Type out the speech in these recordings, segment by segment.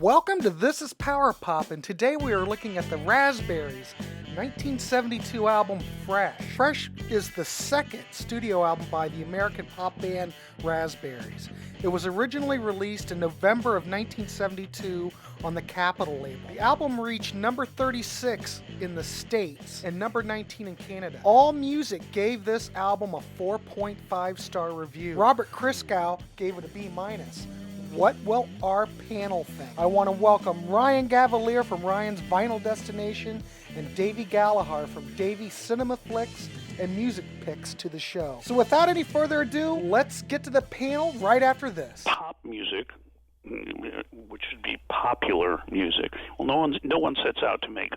Welcome to This is Power Pop, and today we are looking at the Raspberries 1972 album Fresh. Fresh is the second studio album by the American pop band Raspberries. It was originally released in November of 1972 on the Capitol label. The album reached number 36 in the States and number 19 in Canada. AllMusic gave this album a 4.5-star review. Robert Christgau gave it a B-. What will our panel think? I want to welcome Ryan Gavalier from Ryan's Vinyl Destination and Davy Gallagher from Davy Cinema Flicks and Music Picks to the show. So without any further ado, let's get to the panel right after this. Pop music, which should be popular music. Well, no one sets out to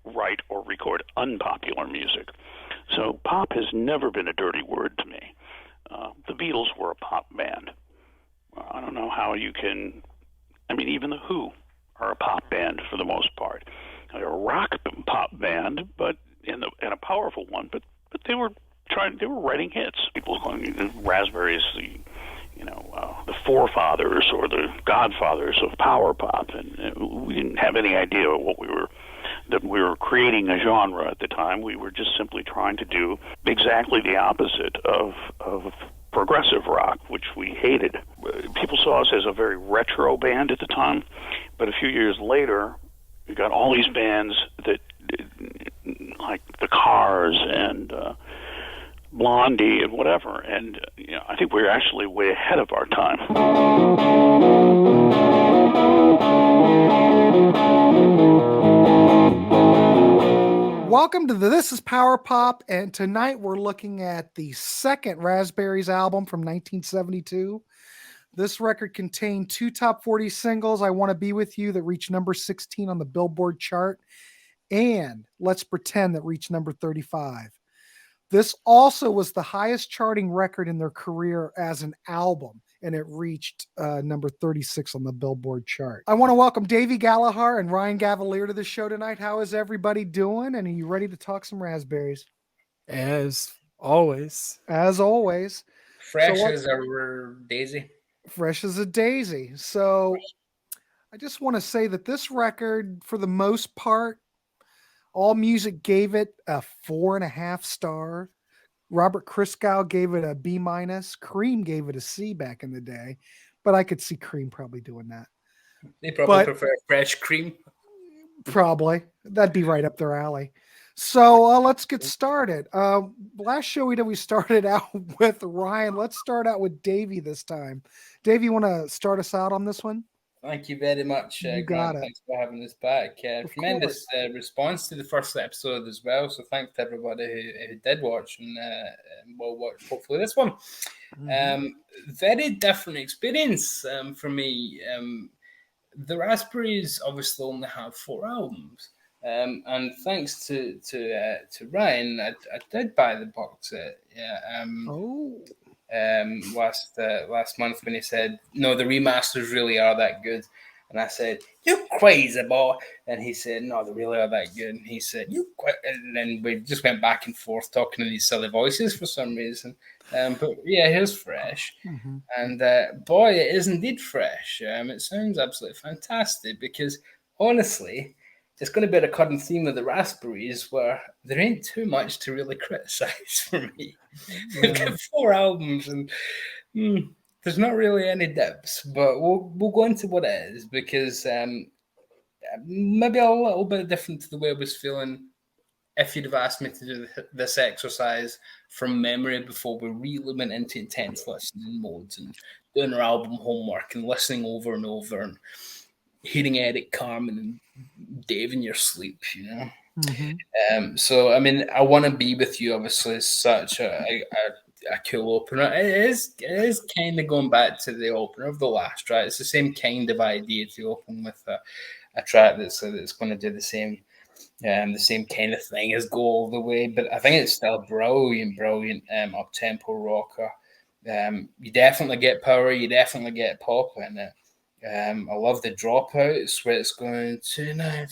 write or record unpopular music. So pop has never been a dirty word to me. The Beatles were a pop band. I don't know how you can. I mean, even the Who are a pop band for the most part. They're a rock pop band, but and a powerful one. But they were writing hits. People calling the Raspberries the forefathers or the godfathers of power pop, and we didn't have any idea that we were creating a genre at the time. We were just simply trying to do exactly the opposite of progressive rock, which we hated. People saw us as a very retro band at the time, but a few years later, we got all these bands that, like the Cars and Blondie and whatever, and I think we're actually way ahead of our time. Welcome to This is Power Pop, and tonight we're looking at the second Raspberries album from 1972. This record contained two top 40 singles, I Want to Be With You, that reached number 16 on the Billboard chart, and Let's Pretend, that reached number 35. This also was the highest charting record in their career as an album, and it reached number 36 on the Billboard chart. I want to welcome Davy Gallagher and Ryan Gavalier to the show tonight. How is everybody doing? And are you ready to talk some Raspberries? As always. As always. Fresh as a daisy. Fresh as a daisy. So I just want to say that this record, for the most part, AllMusic gave it a 4.5 star. Robert Christgau gave it a B-. Cream gave it a C back in the day, but I could see Cream probably doing that. They probably prefer fresh cream. Probably. That'd be right up their alley. So let's get started. Last show we started out with Ryan. Let's start out with Davy this time. Davy, you want to start us out on this one? Thank you very much, Grant. Thanks for having us back. Tremendous response to the first episode as well. So thanks to everybody who did watch and will watch hopefully this one. Mm-hmm. Very different experience for me. The Raspberries obviously only have 4 albums. And thanks to Ryan, I did buy the box set. Last month when he said, no, the remasters really are that good. And I said, you crazy boy. And he said, no, they really are that good. And he said, and then we just went back and forth talking in these silly voices for some reason. But yeah, here's Fresh. Mm-hmm. And boy, it is indeed fresh. It sounds absolutely fantastic because honestly, it's going to be a recurring theme of the Raspberries where there ain't too much to really criticize for me. Yeah. They've got 4 albums and there's not really any dips, but we'll go into what it is because maybe a little bit different to the way I was feeling if you'd have asked me to do this exercise from memory before we really went into intense listening modes and doing our album homework and listening over and over and hearing Eric Carmen and Dave in your sleep, Mm-hmm. So, I mean, I Want to Be With You, obviously, is such a cool opener. It is kind of going back to the opener of the last track. It's the same kind of idea to open with a track that's going to do the same kind of thing as Go All the Way. But I think it's still brilliant up-tempo rocker. You definitely get power. You definitely get pop in it. I love the dropouts where it's going tonight.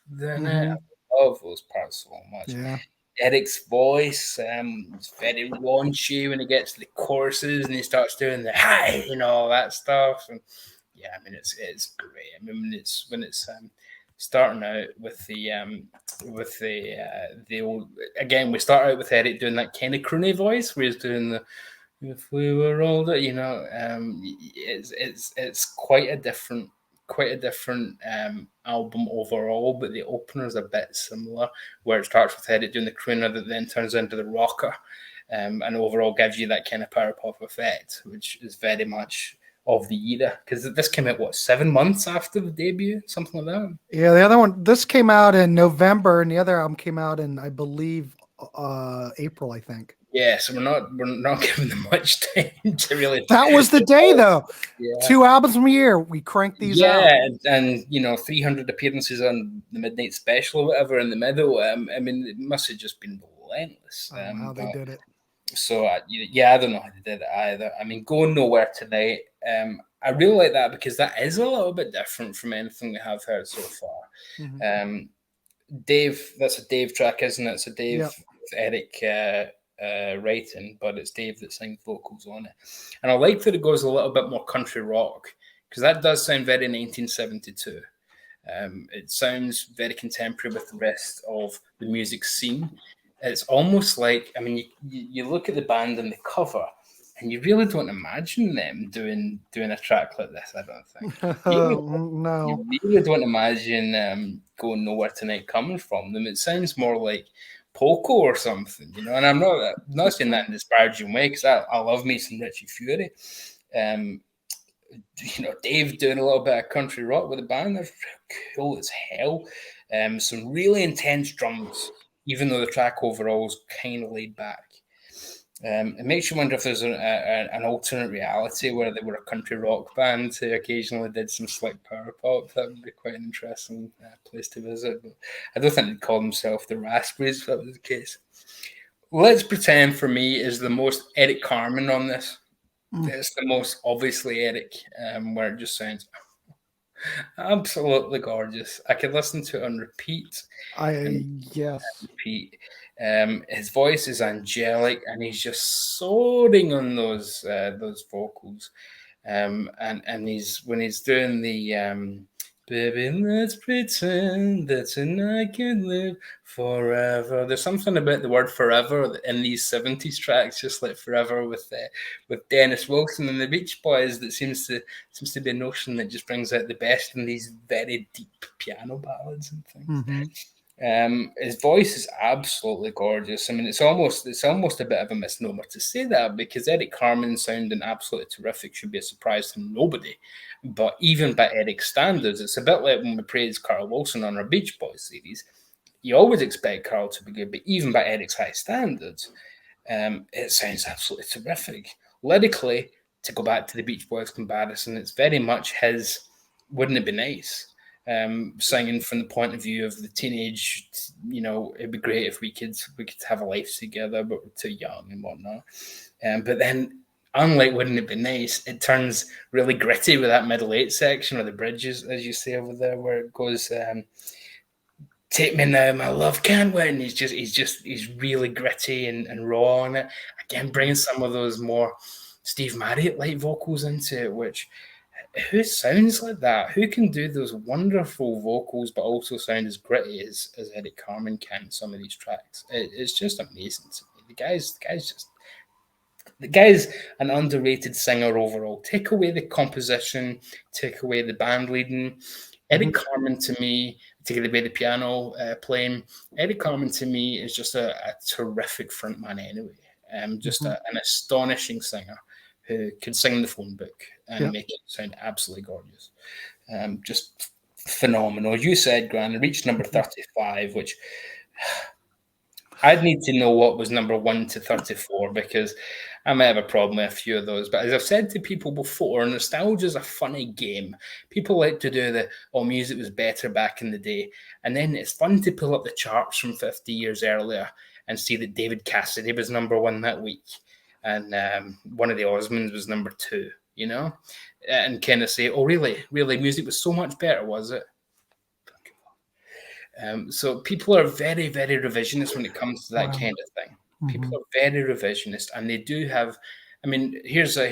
I love those parts so much. Yeah. Eric's voice is very raunchy when he gets to the choruses and he starts doing the hi, all that stuff. And yeah, I mean it's great. I mean when it's starting out with the old, again, we start out with Eric doing that kind of croony voice where he's doing the "If we were older," it's quite a different album overall, but the opener is a bit similar, where it starts with Eric doing the crooner that then turns into the rocker, and overall gives you that kind of power pop effect, which is very much of the era, because this came out 7 months after the debut, something like that. Yeah, the other one, this came out in November, and the other album came out in, I believe, April, I think. Yeah, so we're not giving them much time to really. That was the day, though. Yeah. 2 albums from a year. We cranked these out. Yeah, and 300 appearances on the Midnight Special or whatever in the middle. I mean, it must have just been relentless. I don't know how they did it. So I don't know how they did it either. I mean, Going Nowhere Tonight. I really like that because that is a little bit different from anything we have heard so far. Mm-hmm. Dave, that's a Dave track, isn't it? It's a Dave Yep. Eric writing, but it's Dave that sings vocals on it. And I like that it goes a little bit more country rock, because that does sound very 1972. It sounds very contemporary with the rest of the music scene. It's almost like, I mean, you look at the band and the cover, and you really don't imagine them doing a track like this, I don't think. No. You really don't imagine Going Nowhere Tonight coming from them. It sounds more like Poco or something, and I'm not saying that in a disparaging way, because I love me some Richie Fury. Dave doing a little bit of country rock with the band, they're cool as hell. Some really intense drums, even though the track overall is kind of laid back. It makes you wonder if there's an alternate reality where they were a country rock band who occasionally did some slick power pop. That would be quite an interesting place to visit. But I don't think they'd call themselves the Raspberries if that was the case. Let's Pretend, for me, is the most Eric Carmen on this. It's the most obviously Eric, where it just sounds absolutely gorgeous. I could listen to it on repeat. Yes. Repeat. His voice is angelic, and he's just soaring on those vocals. And when he's doing the "Baby, let's pretend that tonight can live forever." There's something about the word "forever" in these 70s tracks, just like "Forever" with Dennis Wilson and the Beach Boys. That seems to be a notion that just brings out the best in these very deep piano ballads and things. Mm-hmm. His voice is absolutely gorgeous. I mean, it's almost a bit of a misnomer to say that, because Eric Carmen sounding absolutely terrific should be a surprise to nobody. But even by Eric standards, it's a bit like when we praised Carl Wilson on our Beach Boys series. You always expect Carl to be good, but even by Eric's high standards, it sounds absolutely terrific. Lyrically, to go back to the Beach Boys comparison, it's very much his "Wouldn't It Be Nice?" Singing from the point of view of the teenage, it'd be great if we could have a life together, but we're too young and whatnot. But then, unlike Wouldn't It Be Nice, it turns really gritty with that middle 8 section, or the bridges, as you say over there, where it goes, "Take me now, my love can't wait." And he's really gritty and raw on it. Again, bringing some of those more Steve Marriott-like vocals into it, which, who sounds like that? Who can do those wonderful vocals but also sound as gritty as Eric Carmen can in some of these tracks? It's just amazing to me. The guy's an underrated singer overall. Take away the composition, take away the band leading. Eric Carmen, to me, take away the piano playing, Eric Carmen to me is just a terrific frontman anyway. Just an astonishing singer who could sing the phone book and make it sound absolutely gorgeous. Just phenomenal. You said, Gran, it reached number 35, which I'd need to know what was number 1 to 34, because I might have a problem with a few of those. But as I've said to people before, nostalgia is a funny game. People like to do music was better back in the day. And then it's fun to pull up the charts from 50 years earlier and see that David Cassidy was number 1 that week. And one of the Osmonds was number 2, and kind of say, "Oh, really, music was so much better, was it?" So people are very, very revisionist when it comes to that kind of thing. People are very revisionist, and they do have. I mean, here's a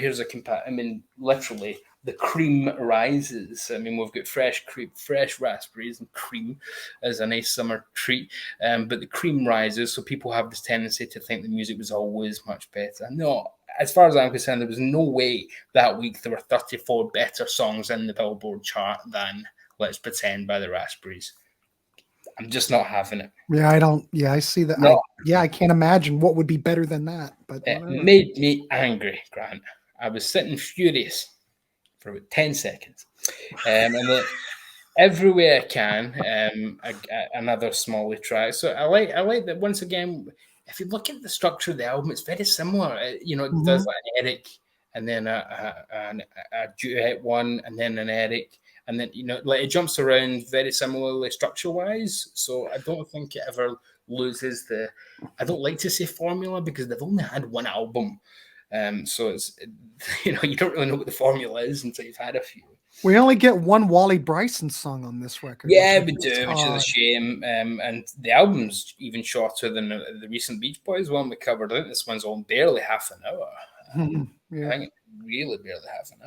literally the cream rises. I mean, we've got fresh cream, fresh raspberries and cream as a nice summer treat. But the cream rises, so people have this tendency to think the music was always much better. No, as far as I'm concerned, there was no way that week there were 34 better songs in the Billboard chart than Let's Pretend by the Raspberries. I'm just not having it. Yeah, I don't. Yeah, I see that. No. I can't imagine what would be better than that. But it made me angry, Grant. I was sitting furious for about 10 seconds. And then Everywhere I Can, another Smalley track. So I like that once again. If you look at the structure of the album, it's very similar. It does like an Eric, and then a duet one, and then an Eric, and then like it jumps around very similarly structure-wise. So I don't think it ever loses the. I don't like to say formula because they've only had one album, so it's you don't really know what the formula is until you've had a few. We only get one Wally Bryson song on this record. Yeah, we do, which is a shame. And the album's even shorter than the recent Beach Boys one we covered. I think this one's on barely half an hour. Yeah. I think really barely half an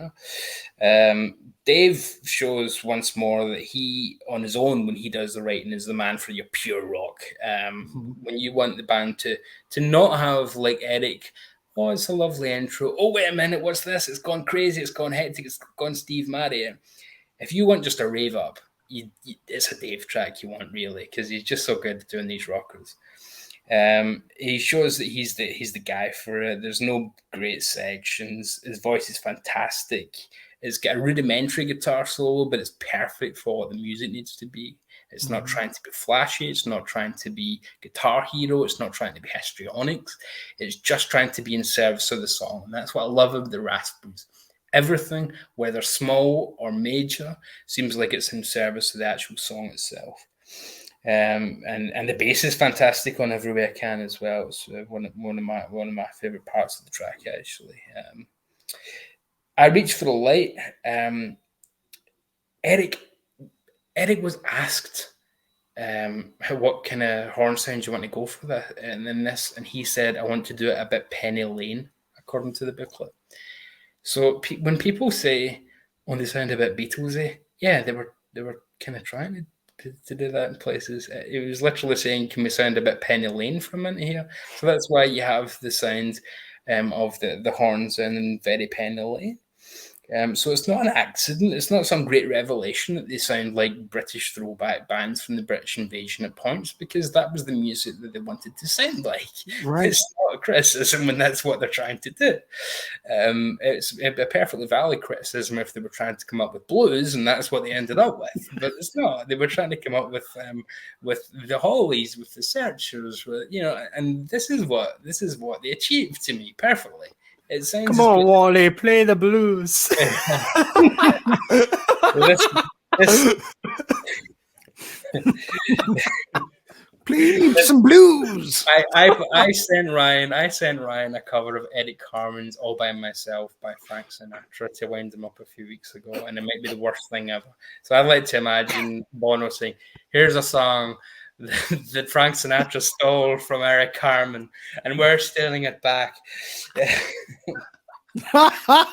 hour. Dave shows once more that he, on his own, when he does the writing, is the man for your pure rock. When you want the band to not have like Eric. Oh, it's a lovely intro. Oh, wait a minute, what's this? It's gone crazy. It's gone hectic. It's gone Steve Maddy. If you want just a rave up, it's a Dave track you want, really, because he's just so good at doing these rockers. He shows that he's the guy for it. There's no great sections. His voice is fantastic. It's got a rudimentary guitar solo, but it's perfect for what the music needs to be. It's not trying to be flashy. It's not trying to be Guitar Hero. It's not trying to be histrionics. It's just trying to be in service of the song. And that's what I love of the Raspberries. Everything, whether small or major, seems like it's in service of the actual song itself. And the bass is fantastic on Everywhere I Can as well. It's one of my favorite parts of the track, actually. I Reach for the Light. Eric was asked what kind of horn sounds you want to go for that, and then and he said, I want to do it a bit Penny Lane, according to the booklet. So when people say, "Oh, they sound a bit Beatlesy," yeah, they were kind of trying to do that in places. It was literally saying, "Can we sound a bit Penny Lane for a minute here?" So that's why you have the sound of the horns and very Penny Lane. So it's not an accident. It's not some great revelation that they sound like British throwback bands from the British invasion at points, because that was the music that they wanted to sound like. Right. It's not a criticism when that's what they're trying to do. It's a perfectly valid criticism if they were trying to come up with blues, and that's what they ended up with. But it's not. They were trying to come up with the Hollies, with the Searchers, and this is what they achieved to me perfectly. It sounds Come on, Wally, play the blues. Play some blues. I sent Ryan a cover of Eric Carmen's "All by Myself" by Frank Sinatra to wind him up a few weeks ago, and it might be the worst thing ever. So I'd like to imagine Bono saying, "Here's a song that Frank Sinatra stole from Eric Carmen, and we're stealing it back."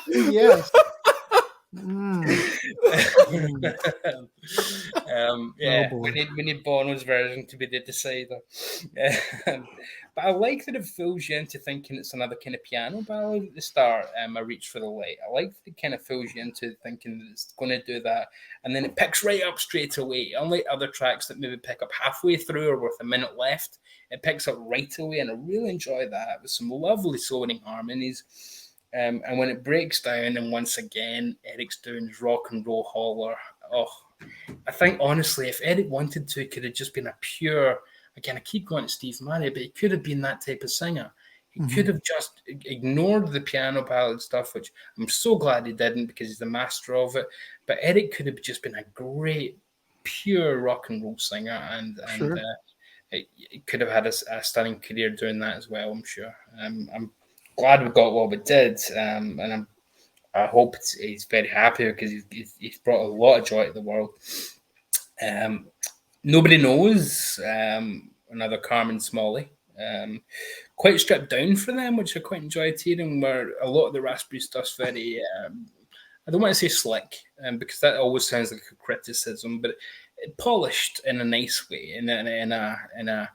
Yes. Yeah, Oh, we need Bono's version to be the decider. But I like that it fools you into thinking it's another kind of piano ballad at the start. I Reach for the Light. I like that it kind of fools you into thinking that it's going to do that, and then it picks right up straight away. Unlike other tracks that maybe pick up halfway through or with a minute left, it picks up right away, and I really enjoy that. With some lovely soaring harmonies. And when it breaks down, and once again, Eric's doing his rock and roll holler. Oh, I think, honestly, if Eric wanted to, it could have just been a pure, again, I keep going to Steve Maddy, but he could have been that type of singer. He could have just ignored the piano ballad stuff, which I'm so glad he didn't, because he's the master of it. But Eric could have just been a great, pure rock and roll singer, and Sure. it could have had a stunning career doing that as well, I'm sure. I'm glad we got what we did, and I hope he's very happy, because he's brought a lot of joy to the world. Nobody Knows, another Carmen Smalley. Quite stripped down for them, which I quite enjoyed hearing, where a lot of the Raspberry stuff's very I don't want to say slick, because that always sounds like a criticism, but polished in a nice way, in a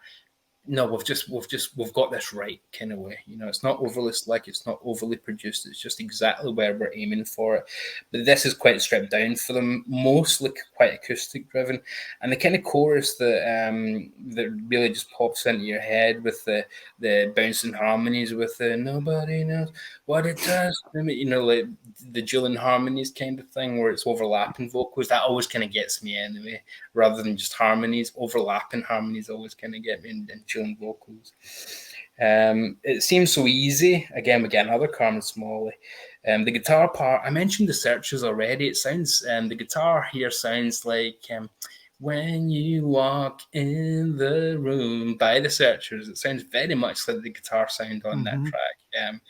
no, we've got this right kind of way. It's not overly slick, it's not overly produced, it's just exactly where we're aiming for it. But this is quite stripped down for them, mostly quite acoustic driven, and the kind of chorus that really just pops into your head with the bouncing harmonies, with the nobody knows what it does, like the dueling harmonies kind of thing, where it's overlapping vocals. That always kind of gets me anyway, rather than just harmonies. Overlapping harmonies always kind of get me in dueling vocals. It seems so easy. Again, we get another Carmen Smalley. The guitar part, I mentioned the Searchers already. It sounds, the guitar here sounds like When You Walk in the Room by the Searchers. It sounds very much like the guitar sound on that track.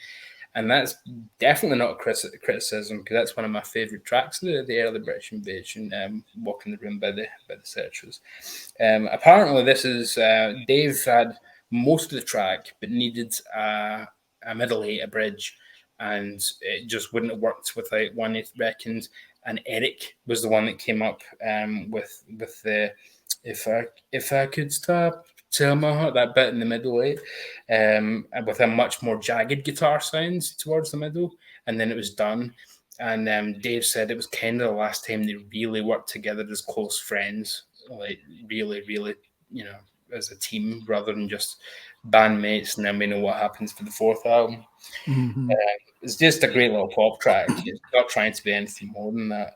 And that's definitely not a criticism, because that's one of my favourite tracks of the early British Invasion, Walk in the Room by the Searchers. Apparently, this is Dave had most of the track, but needed a middle eight, a bridge, and it just wouldn't have worked without one, he reckoned. And Eric was the one that came up with the if I could stop, tell my heart, that bit in the middle, with a much more jagged guitar sound towards the middle, and then it was done. And Dave said it was kind of the last time they really worked together as close friends, like really, really, as a team, rather than just bandmates. And then we know what happens for the fourth album. It's just a great little pop track. It's not trying to be anything more than that.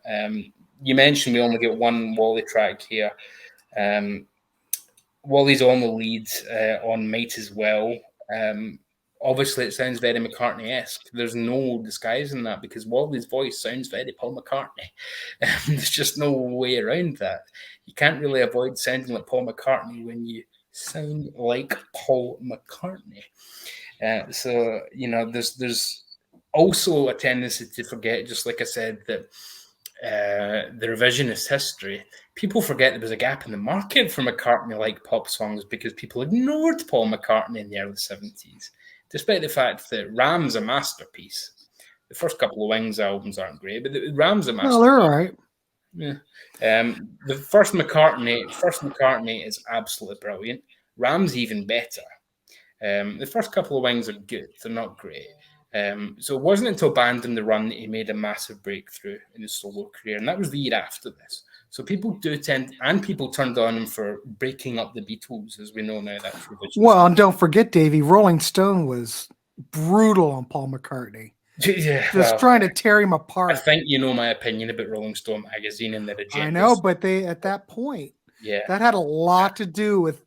You mentioned we only get one Wally track here. Wally's on the lead on Might As Well. Obviously, it sounds very McCartney-esque. There's no disguising that, because Wally's voice sounds very Paul McCartney. There's just no way around that. You can't really avoid sounding like Paul McCartney when you sound like Paul McCartney. So, there's also a tendency to forget, just like I said, that the revisionist history, people forget there was a gap in the market for McCartney-like pop songs because people ignored Paul McCartney in the early 70s, despite the fact that Ram's a masterpiece. The first couple of Wings albums aren't great, but Ram's a masterpiece. No, they're all right. Yeah. The first McCartney is absolutely brilliant. Ram's even better. The first couple of Wings are good. They're not great. So it wasn't until Band on the Run that he made a massive breakthrough in his solo career, and that was the year after this. So people people turned on him for breaking up the Beatles, as we know now. That's revisionist. Well, and don't forget, Davy, Rolling Stone was brutal on Paul McCartney. Yeah, just trying to tear him apart. I think you know my opinion about Rolling Stone magazine and their agenda. I know, but they at that point, that had a lot to do with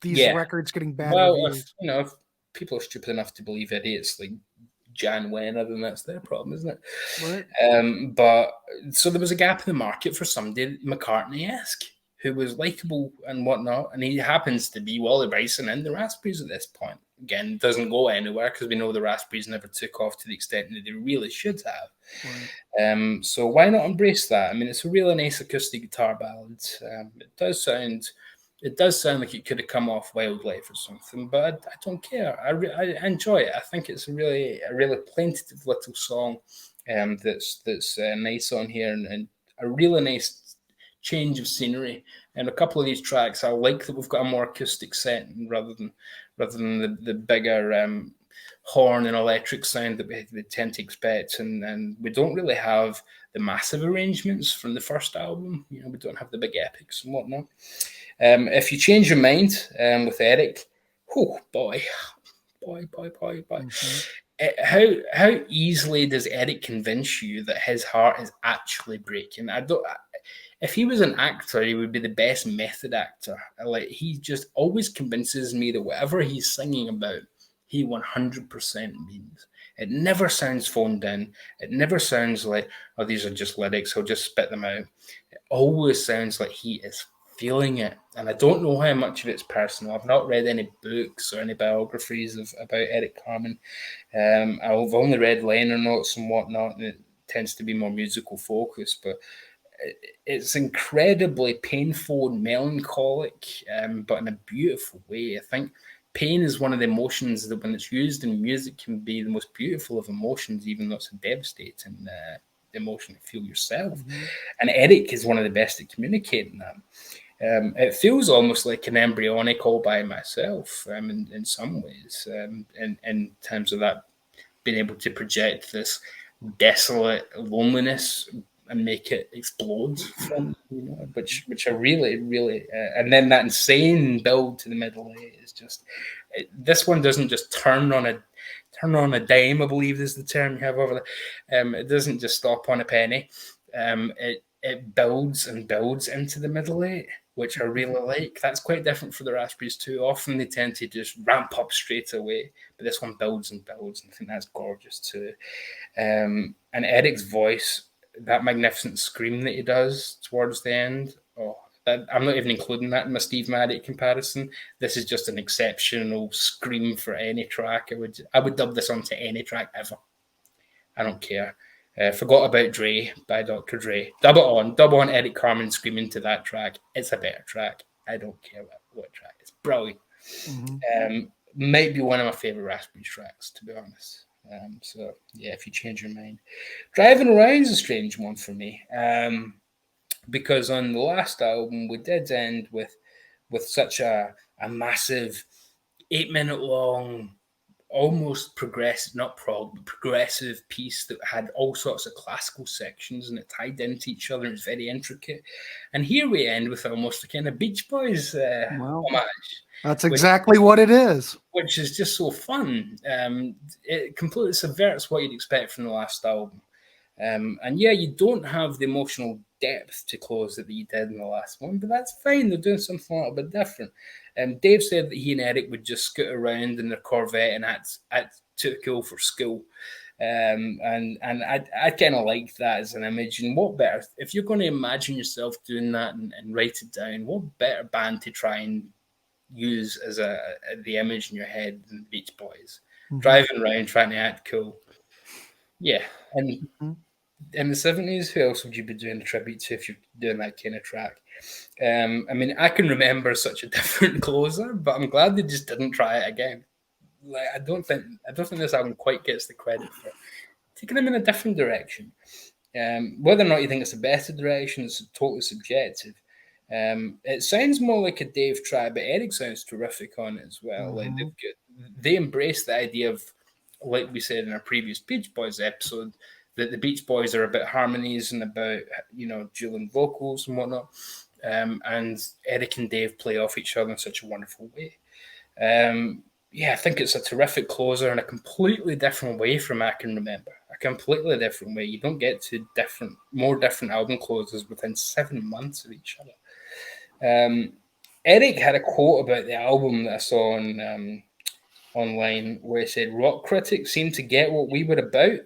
these records getting bad reviews. If people are stupid enough to believe idiots like Jan Wenner, then that's their problem, isn't it? Right. But so there was a gap in the market for somebody McCartney-esque who was likable and whatnot, and he happens to be Wally Bryson in the Raspberries at this point. Again, doesn't go anywhere because we know the Raspberries never took off to the extent that they really should have. Right. So why not embrace that? I mean, it's a really nice acoustic guitar ballad. It does sound like it could have come off Wildlife or something, but I don't care. I enjoy it. I think it's a really plaintive little song that's nice on here, and a really nice change of scenery. And a couple of these tracks, I like that we've got a more acoustic setting rather than the bigger horn and electric sound that we tend to expect. And we don't really have the massive arrangements from the first album. We don't have the big epics and whatnot. If you change your mind with Eric, boy. Mm-hmm. How easily does Eric convince you that his heart is actually breaking? If he was an actor, he would be the best method actor. Like, he just always convinces me that whatever he's singing about, he 100% means. It never sounds phoned in. It never sounds like, oh, these are just lyrics, I'll just spit them out. It always sounds like he is feeling it. And I don't know how much of it's personal. I've not read any books or any biographies about Eric Carmen. I've only read liner notes and whatnot, and it tends to be more musical focused, but it's incredibly painful and melancholic, but in a beautiful way. I think pain is one of the emotions that, when it's used in music, can be the most beautiful of emotions, even though it's a devastating emotion you feel yourself. And Eric is one of the best at communicating that. It feels almost like an embryonic all by myself in some ways, in terms of that being able to project this desolate loneliness and make it explode from, which I really, and then that insane build to the middle eight is just, this one doesn't just turn on a dime, I believe is the term you have over there. It doesn't just stop on a penny. It builds and builds into the middle eight, which I really like. That's quite different for the Raspberries too. Often they tend to just ramp up straight away, but this one builds and builds, and I think that's gorgeous too. And Eric's voice, that magnificent scream that he does towards the end, I'm not even including that in my Steve Maddock comparison. This is just an exceptional scream for any track. I would dub this onto any track ever. I don't care. Forgot About Dre by Dr. Dre. Dub on Eric Carmen screaming to that track. It's a better track. I don't care what track. It's brilliant. Might be one of my favorite Raspberries tracks, to be honest. So yeah, if you change your mind. Driving Around's a strange one for me. Because on the last album we did end with such a massive 8-minute long, almost progressive, not prog, but progressive piece that had all sorts of classical sections and it tied into each other. It's very intricate. And here we end with almost a kind of Beach Boys homage. That's exactly what it is. Which is just so fun. It completely subverts what you'd expect from the last album. And yeah, you don't have the emotional depth to close that you did in the last one, but that's fine. They're doing something a little bit different. Dave said that he and Eric would just scoot around in their Corvette and act too cool for school. And I kind of like that as an image. And what better, if you're going to imagine yourself doing that and write it down, what better band to try and use as the image in your head than Beach Boys? Driving around trying to act cool. Yeah. And in the 70s, who else would you be doing a tribute to if you're doing that kind of track? I mean, I can remember such a different closer, but I'm glad they just didn't try it again. Like, I don't think this album quite gets the credit for taking them in a different direction. Whether or not you think it's a better direction is totally subjective. It sounds more like a Dave try, but Eric sounds terrific on it as well. Like they embrace the idea of, like we said in our previous Beach Boys episode, that the Beach Boys are about harmonies and about, dueling vocals and whatnot. And Eric and Dave play off each other in such a wonderful way. I think it's a terrific closer in a completely different way from I Can Remember. A completely different way. You don't get to more different album closers within 7 months of each other. Eric had a quote about the album that I saw on online where he said, "Rock critics seem to get what we were about.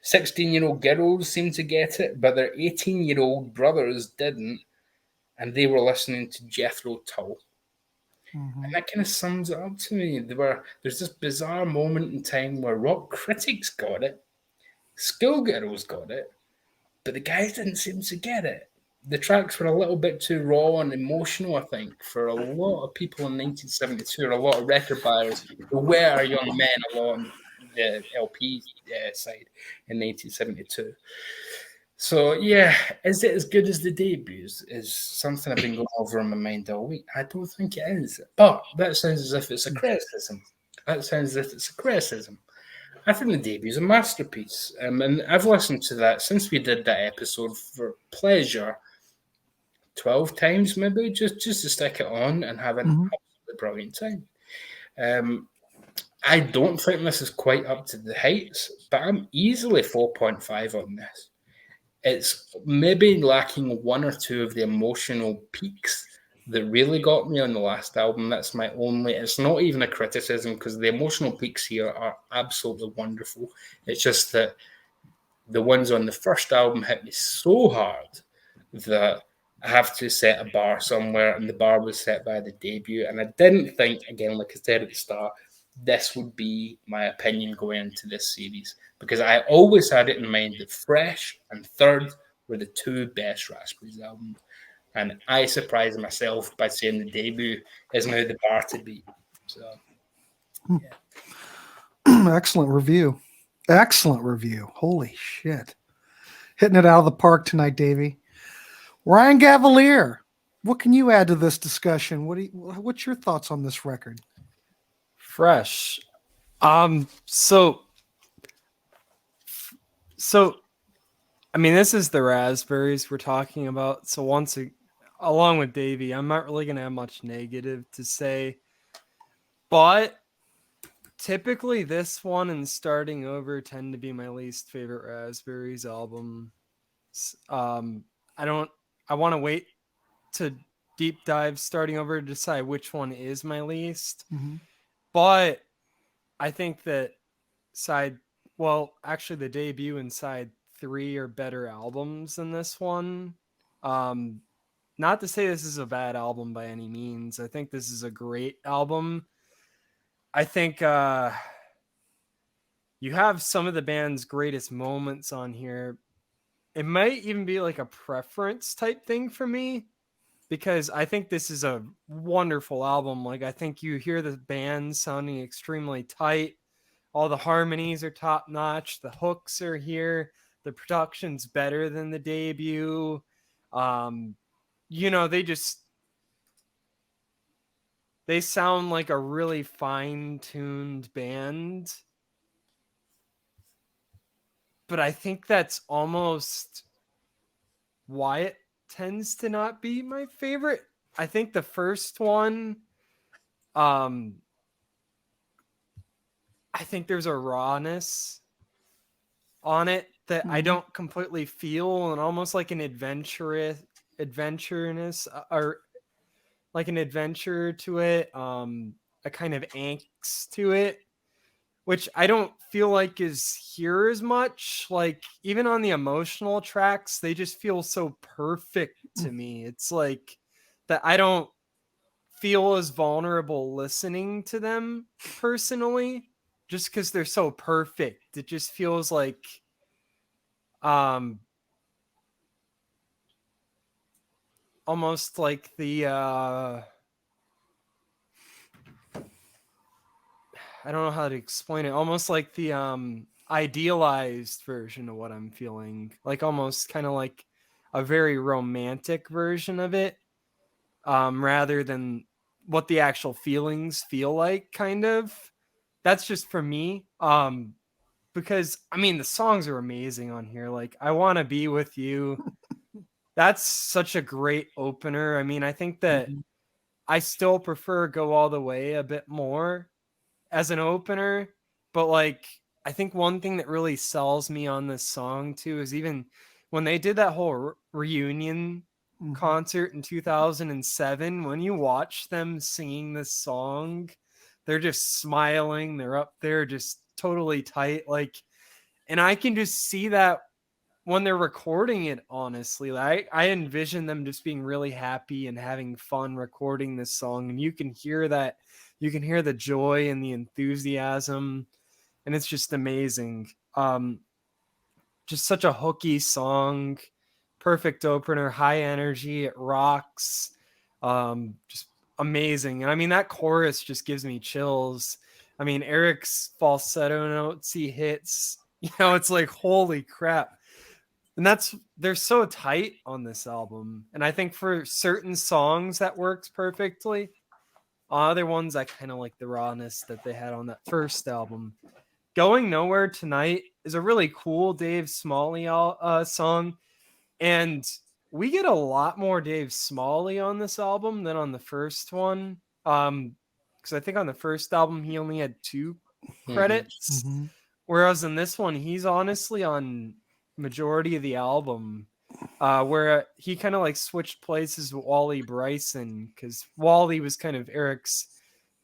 16-year-old girls seem to get it, but their 18-year-old brothers didn't, and they were listening to Jethro Tull." And that kind of sums it up to me. There's this bizarre moment in time where rock critics got it, schoolgirls got it, but the guys didn't seem to get it. The tracks were a little bit too raw and emotional, I think, for a lot of people in 1972, or a lot of record buyers who were young men a lot on the LP side in 1972. So, yeah, is it as good as the debuts? Is something I've been going over in my mind all week. I don't think it is. But that sounds as if it's a criticism. I think the debut is a masterpiece. And I've listened to that since we did that episode for pleasure 12 times maybe, just to stick it on and have an absolutely brilliant time. I don't think this is quite up to the heights, but I'm easily 4.5 on this. It's maybe lacking one or two of the emotional peaks that really got me on the last album. That's my only, it's not even a criticism because the emotional peaks here are absolutely wonderful. It's just that the ones on the first album hit me so hard that I have to set a bar somewhere, and the bar was set by the debut. And I didn't think, again, like I said at the start, this would be my opinion going into this series, because I always had it in mind that Fresh and Third were the two best Raspberries albums. And I surprised myself by saying the debut is now the bar to beat. So, yeah. Excellent review. Holy shit. Hitting it out of the park tonight, Davy. Ryan Gavalier, what can you add to this discussion? What's your thoughts on this record? Fresh. So I mean, this is the Raspberries we're talking about. So along with Davey, I'm not really gonna have much negative to say, but typically this one and Starting Over tend to be my least favorite Raspberries album. I want to wait to deep dive Starting Over to decide which one is my least. Mm-hmm. But I think that the debut and side 3 are better albums than this one. Not to say this is a bad album by any means. I think this is a great album. I think you have some of the band's greatest moments on here. It might even be like a preference type thing for me, because I think this is a wonderful album. Like, I think you hear the band sounding extremely tight. All the harmonies are top notch. The hooks are here. The production's better than the debut. They sound like a really fine-tuned band. But I think that's almost why it tends to not be my favorite. I think the first one, I think there's a rawness on it that I don't completely feel, and almost like an adventureness or like an adventure to it, a kind of angst to it, which I don't feel like is here as much. Like, even on the emotional tracks, they just feel so perfect to me. It's like that I don't feel as vulnerable listening to them personally, just because they're so perfect. It just feels like almost like the I don't know how to explain it. Almost like the idealized version of what I'm feeling. Like, almost kind of like a very romantic version of it, rather than what the actual feelings feel like, kind of. That's just for me. Because, I mean, the songs are amazing on here. Like, I Want to Be With You. That's such a great opener. I mean, I think that I still prefer Go All the Way a bit more as an opener, but like, I think one thing that really sells me on this song too is even when they did that whole reunion concert in 2007, when you watch them singing this song, they're just smiling, they're up there just totally tight, like, and I can just see that when they're recording it. Honestly, like, I envision them just being really happy and having fun recording this song, and you can hear that. You can hear the joy and the enthusiasm, and it's just amazing. Just such a hooky song, perfect opener, high energy, it rocks, just amazing. And I mean, that chorus just gives me chills. I mean, Eric's falsetto notes he hits, it's like, holy crap. And they're so tight on this album. And I think for certain songs that works perfectly. Other ones, I kind of like the rawness that they had on that first album. Going Nowhere Tonight is a really cool Dave Smalley song. And we get a lot more Dave Smalley on this album than on the first one. Because I think on the first album, he only had 2 credits. Whereas in this one, he's honestly on majority of the album. Where he kind of like switched places with Wally Bryson, because Wally was kind of Eric's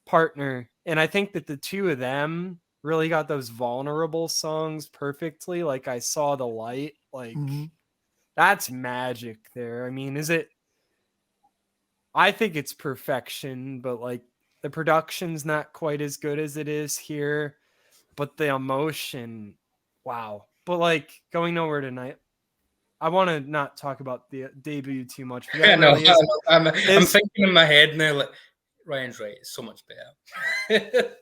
partner. And I think that the two of them really got those vulnerable songs perfectly. Like, I Saw the Light, like, that's magic there. I mean, I think it's perfection, but like, the production's not quite as good as it is here, but the emotion, wow. But like, Going Nowhere Tonight, I want to not talk about the debut too much. I'm thinking in my head now, like, Ryan's right. It's so much better.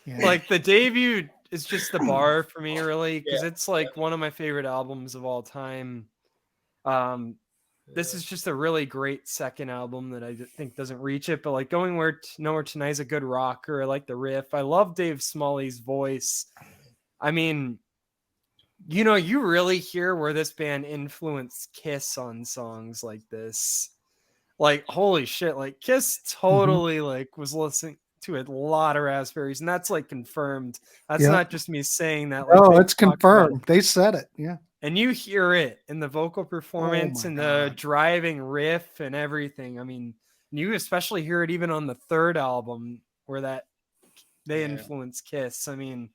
Like, the debut, is just the bar for me, really, because Yeah. it's like one of my favorite albums of all time. This is just a really great second album that I think doesn't reach it, but like Going Nowhere Tonight is a good rocker. I like the riff. I love Dave Smalley's voice. I mean, you know, you really hear where this band influenced Kiss on songs like this. Like, holy shit, like Kiss totally like was listening to a lot of Raspberries, and that's like confirmed. That's Yeah. not just me saying that. Like, Oh, they've it's talked about it. confirmed. They said it. Yeah. And you hear it in the vocal performance my and the God. driving riff and everything. I mean, you especially hear it even on the third album where that they influence Kiss. I mean,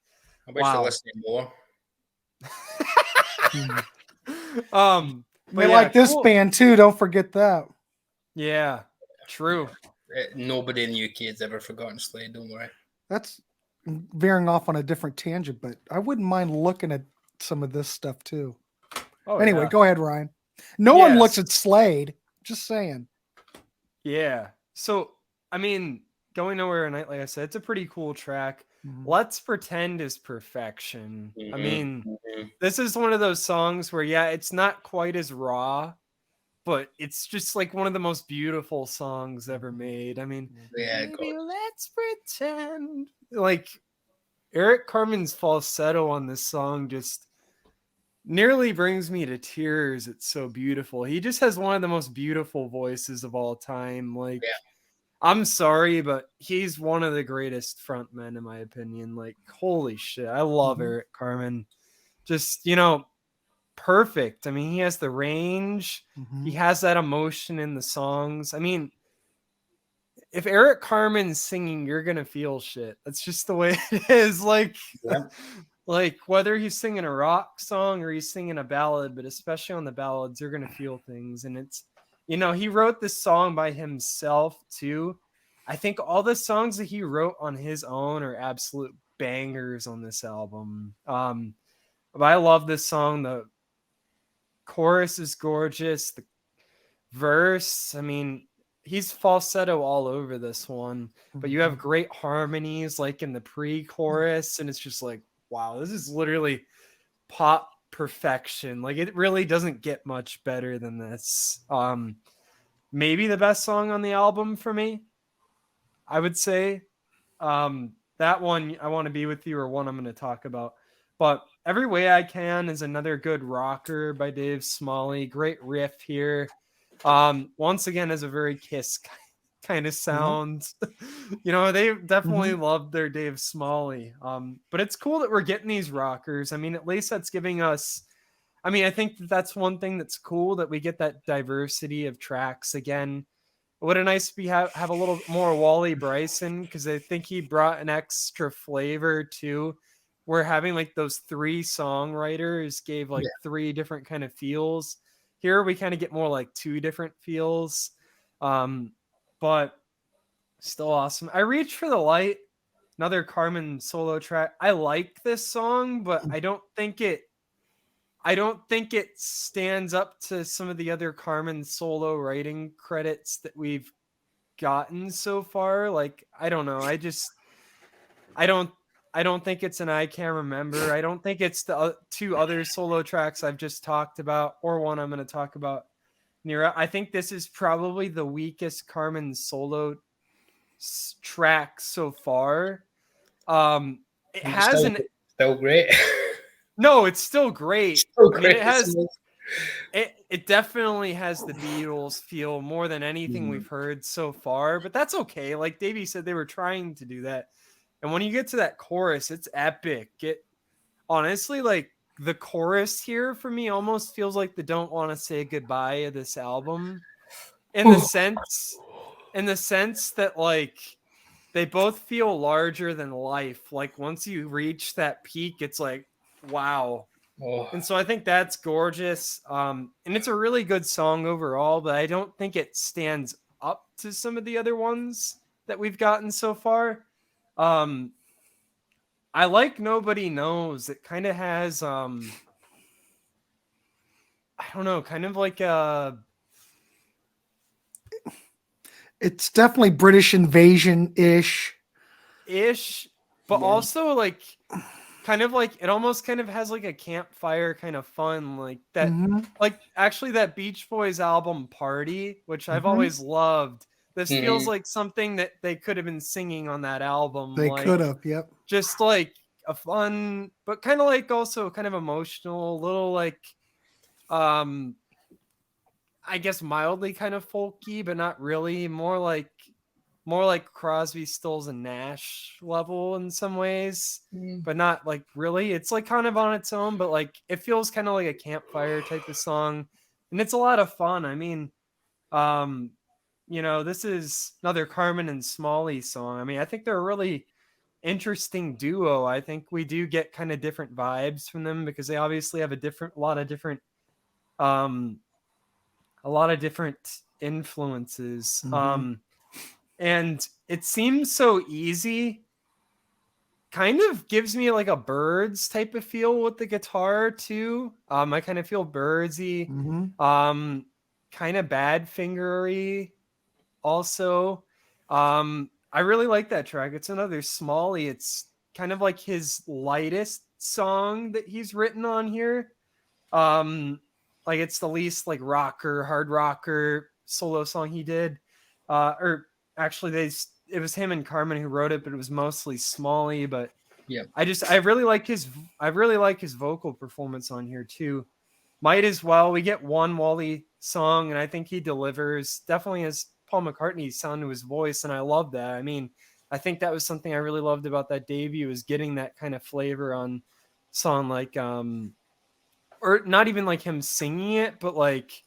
I wish I listened more. They like this band too. Don't forget that. Yeah, true. Nobody in the UK has ever forgotten Slade. Don't worry. That's veering off on a different tangent, but I wouldn't mind looking at some of this stuff too. Oh, anyway, yeah. go ahead, Ryan. No one looks at Slade. Just saying. Yeah. So, I mean, Going Nowhere Tonight, like I said, it's a pretty cool track. Mhm. Let's Pretend is perfection. Mhm. I mean, this is one of those songs where, yeah, it's not quite as raw, but it's just like one of the most beautiful songs ever made. I mean, maybe let's pretend. Like, Eric Carmen's falsetto on this song just nearly brings me to tears. It's so beautiful. He just has one of the most beautiful voices of all time. Like, I'm sorry, but he's one of the greatest frontmen in my opinion. Like, holy shit, I love Eric Carmen. Just, you know, perfect. I mean, he has the range. He has that emotion in the songs. I mean, if Eric Carmen's singing, you're gonna feel shit. That's just the way it is. Like, like whether he's singing a rock song or he's singing a ballad, but especially on the ballads, you're gonna feel things. And it's, you know, he wrote this song by himself too. I think all the songs that he wrote on his own are absolute bangers on this album. But I love this song. The chorus is gorgeous. The verse, I mean, he's falsetto all over this one, but you have great harmonies like in the pre-chorus, and it's just like, wow, this is literally pop perfection. Like, it really doesn't get much better than this. Maybe the best song on the album for me, I would say. That one, I Want to Be With You, or one I'm going to talk about. But Every Way I Can is another good rocker by Dave Smalley. Great riff here. Once again, has a very Kiss kind of sound. You know, they definitely loved their Dave Smalley. But it's cool that we're getting these rockers. I mean, at least that's giving us, I mean, I think that's one thing that's cool, that we get that diversity of tracks again. Would it nice to be have a little more Wally Bryson, because I think he brought an extra flavor too. We're having like those three songwriters gave like three different kind of feels. Here we kind of get more like two different feels, but still awesome. I Reach for the Light, another Carmen solo track. I like this song, but I don't think it stands up to some of the other Carmen solo writing credits that we've gotten so far. Like, I don't know. I don't think it's an I Can't Remember. I don't think it's the two other solo tracks I've just talked about, or one I'm going to talk about near. I think this is probably the weakest Carmen solo track so far. It has still great. No, it's still great. Still great. I mean, it definitely has the Beatles feel more than anything we've heard so far, but that's okay. Like Davey said, they were trying to do that. And when you get to that chorus, it's epic. It honestly, like, the chorus here for me almost feels like the Don't Want to Say Goodbye of this album, in the sense that like they both feel larger than life. Like, once you reach that peak, it's like, wow. And so I think that's gorgeous. And it's a really good song overall, but I don't think it stands up to some of the other ones that we've gotten so far. I like Nobody Knows. It kind of has, I don't know, kind of like a... It's definitely British Invasion-ish. But also like kind of like it almost kind of has like a campfire kind of fun, like that. Mm-hmm. Like actually that Beach Boys album Party, which I've Mhm. always loved. This feels Mhm. like something that they could have been singing on that album. They like, could have. Yep. just like a fun, but kind of like also kind of emotional, little like, I guess mildly kind of folky, but not really. More like Crosby, Stills, and Nash level in some ways, but not like really. It's like kind of on its own, but like it feels kind of like a campfire type of song, and it's a lot of fun. I mean, this is another Carmen and Smalley song. I mean, I think they're a really interesting duo. I think we do get kind of different vibes from them because they obviously have a lot of different influences. Mhm. And it seems so easy. Kind of gives me like a Birds type of feel with the guitar too. I kind of feel birdsy, Mhm. kind of Badfingery also. I really like that track. It's another Smalley. It's kind of like his lightest song that he's written on here. Like it's the least like hard rocker solo song he did. Or actually it was him and Carmen who wrote it, but it was mostly Smalley. But Yeah. I really like his vocal performance on here too. Might as well. We get one Wally song, and I think he delivers. Definitely has Paul McCartney's sound to his voice, and I love that. I mean, I think that was something I really loved about that debut, is getting that kind of flavor on song like or not even like him singing it, but like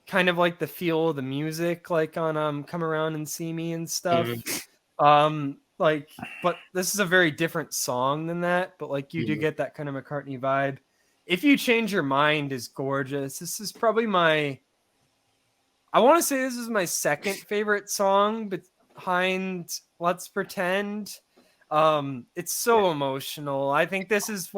kind of like the feel of the music, like on Come Around and See Me and stuff. Like, but this is a very different song than that, but like you do get that kind of McCartney vibe. If You Change Your Mind is gorgeous. This is probably I want to say this is my second favorite song behind Let's Pretend. It's so emotional. I think this is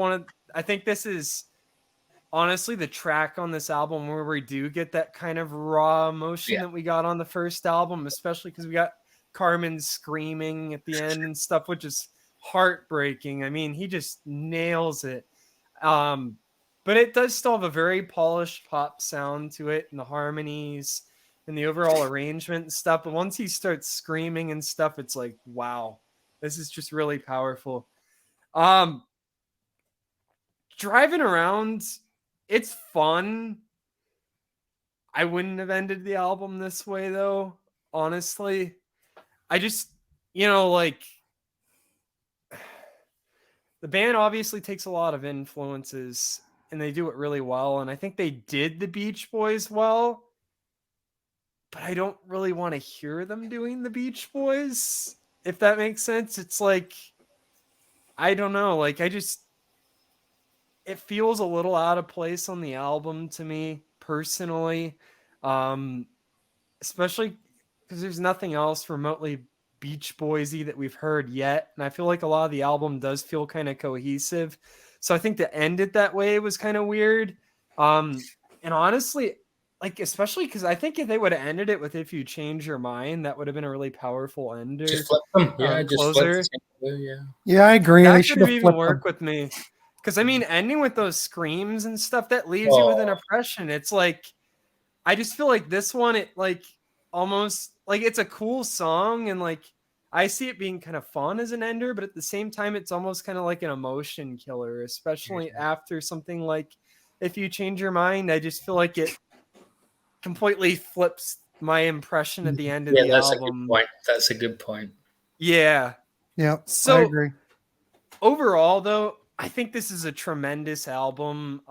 honestly the track on this album where we do get that kind of raw emotion that we got on the first album, especially because we got Carmen screaming at the end and stuff, which is heartbreaking. I mean, he just nails it. But it does still have a very polished pop sound to it, and the harmonies and the overall arrangement and stuff. But once he starts screaming and stuff, it's like, wow, this is just really powerful. Driving around, it's fun. I wouldn't have ended the album this way though, honestly. I just, like the band obviously takes a lot of influences and they do it really well. And I think they did the Beach Boys well, but I don't really want to hear them doing the Beach Boys, if that makes sense. It's like, I don't know. Like, it feels a little out of place on the album to me personally. Especially because there's nothing else remotely Beach Boysy that we've heard yet. And I feel like a lot of the album does feel kind of cohesive. So I think to end it that way was kind of weird. And honestly, like, especially because I think if they would have ended it with If You Change Your Mind, that would have been a really powerful ender. Just flip them. Yeah, just closer. flip them. Yeah, I agree. That They could should have have even flipped worked them. with me. Because I mean, ending with those screams and stuff, that leaves you with an impression. It's like, I just feel like this one, it like almost like it's a cool song, and like I see it being kind of fun as an ender, but at the same time, it's almost kind of like an emotion killer, especially after something like If You Change Your Mind. I just feel like it completely flips my impression at the end of the that's album. A good point. That's a good point. Yeah. Yep. So I agree. Overall, though, I think this is a tremendous album.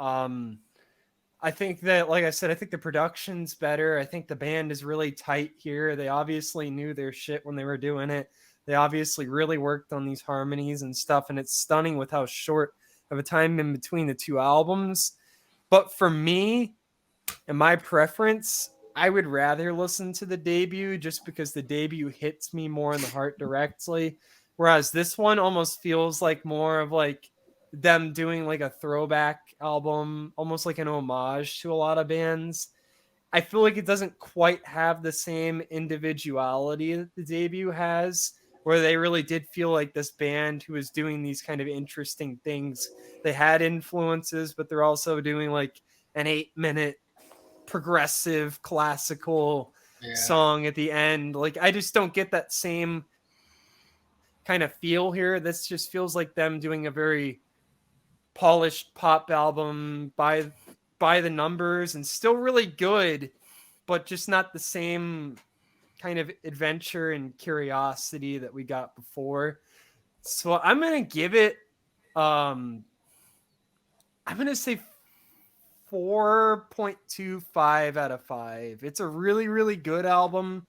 I think that, like I said, I think the production's better. I think the band is really tight here. They obviously knew their shit when they were doing it. They obviously really worked on these harmonies and stuff, and it's stunning with how short of a time in between the two albums. But for me and my preference, I would rather listen to the debut just because the debut hits me more in the heart directly. Whereas this one almost feels like more of like them doing like a throwback album, almost like an homage to a lot of bands. I feel like it doesn't quite have the same individuality that the debut has, where they really did feel like this band who was doing these kind of interesting things. They had influences, but they're also doing like an 8-minute progressive classical song at the end. Like, I just don't get that same kind of feel here. This just feels like them doing a very polished pop album by the numbers, and still really good, but just not the same kind of adventure and curiosity that we got before. So I'm gonna give it I'm gonna say 4.25 out of 5. It's a really, really good album,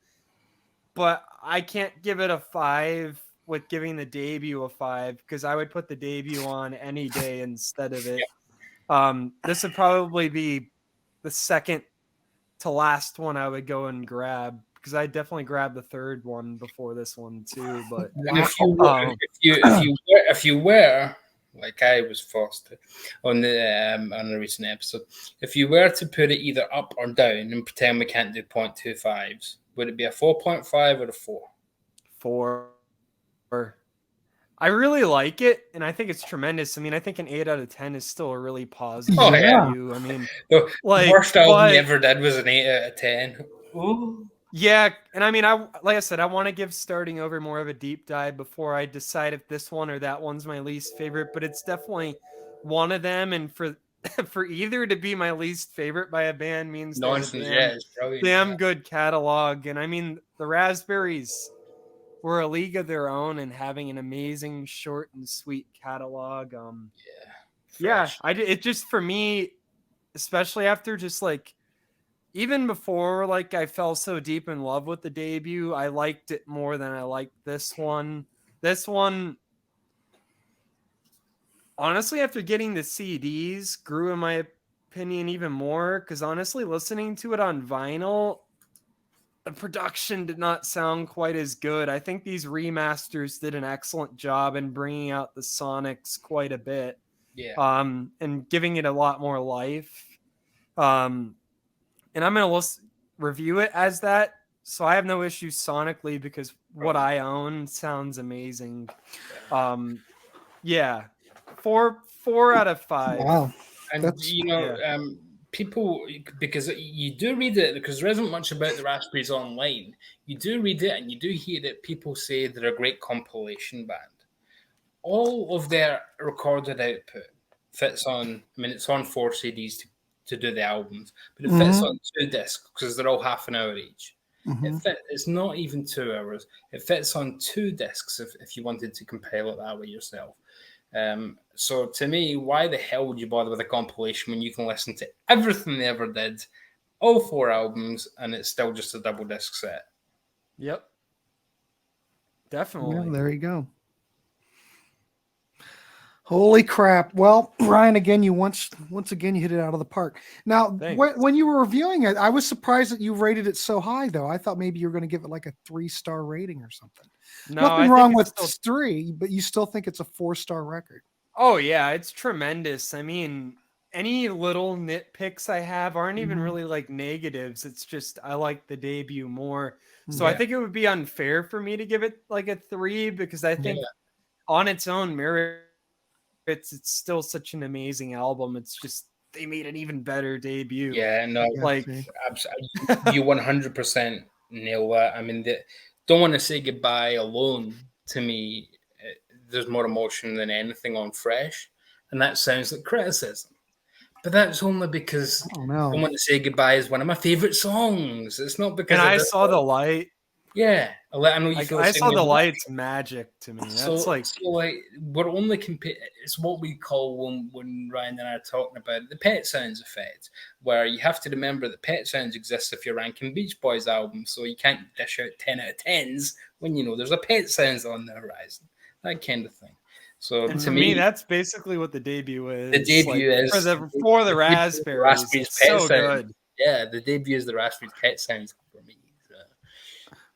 but I can't give it a 5 with giving the debut a 5, because I would put the debut on any day instead of it. This would probably be the second to last one I would go and grab, because I definitely grabbed the third one before this one too. But if you were like I was forced to on a recent episode, if you were to put it either up or down and pretend we can't do 0.25s, would it be a 4.5 or a 4? 4. I really like it, and I think it's tremendous. I mean, I think an 8 out of 10 is still a really positive review. I mean, the worst album you ever did was an 8 out of 10. Ooh. Yeah, and I mean, like I said, I want to give Starting Over more of a deep dive before I decide if this one or that one's my least favorite, but it's definitely one of them, and for either to be my least favorite by a band means damn good catalog. And I mean, the Raspberries were a league of their own and having an amazing short and sweet catalog. It just, for me, especially after just like, even before like I fell so deep in love with the debut, I liked it more than I liked this one. This one, honestly, after getting the CDs, grew in my opinion even more, because honestly, listening to it on vinyl, the production did not sound quite as good. I think these remasters did an excellent job in bringing out the sonics quite a bit. And giving it a lot more life. And I'm going to review it as that. So I have no issues sonically, because what I own sounds amazing. 4 out of 5. Wow. And people, because you do read it, because there isn't much about the Raspberries online. You do read it and you do hear that people say they're a great compilation band. All of their recorded output fits on, I mean, it's on 4 CDs to do the albums, but it fits on 2 discs because they're all half an hour each. It's not even 2 hours. It fits on 2 discs if you wanted to compile it that way yourself. So to me, why the hell would you bother with a compilation when you can listen to everything they ever did, all 4 albums, and it's still just a double disc set? Yep. Definitely. Yeah, there you go. Holy crap. Well, Ryan, again, you once again, you hit it out of the park. Now, when you were reviewing it, I was surprised that you rated it so high, though. I thought maybe you were going to give it like a 3-star rating or something. No, nothing wrong with 3, but you still think it's a 4-star record. Oh, yeah, it's tremendous. I mean, any little nitpicks I have aren't even really like negatives. It's just I like the debut more. So I think it would be unfair for me to give it like a 3, because I think on its own merit, it's still such an amazing album. It's just they made an even better debut. Yeah, no, like you 100% nail that. I mean, Don't Want to Say Goodbye alone, to me, there's more emotion than anything on Fresh, and that sounds like criticism. But that's only because Don't Want to Say Goodbye is one of my favorite songs. It's not because I Saw the Light. Yeah, I know you I Saw the Light's magic to me. That's so we're only comparing. It's what we call when Ryan and I are talking about the Pet Sounds effect, where you have to remember that Pet Sounds exists if you're ranking Beach Boys albums, so you can't dish out 10 out of 10s when you know there's a Pet Sounds on the horizon, that kind of thing. So and to me, that's basically what the debut is. The debut is for the Raspberries. It's so good. Yeah, the debut is the Raspberries Pet Sounds for me.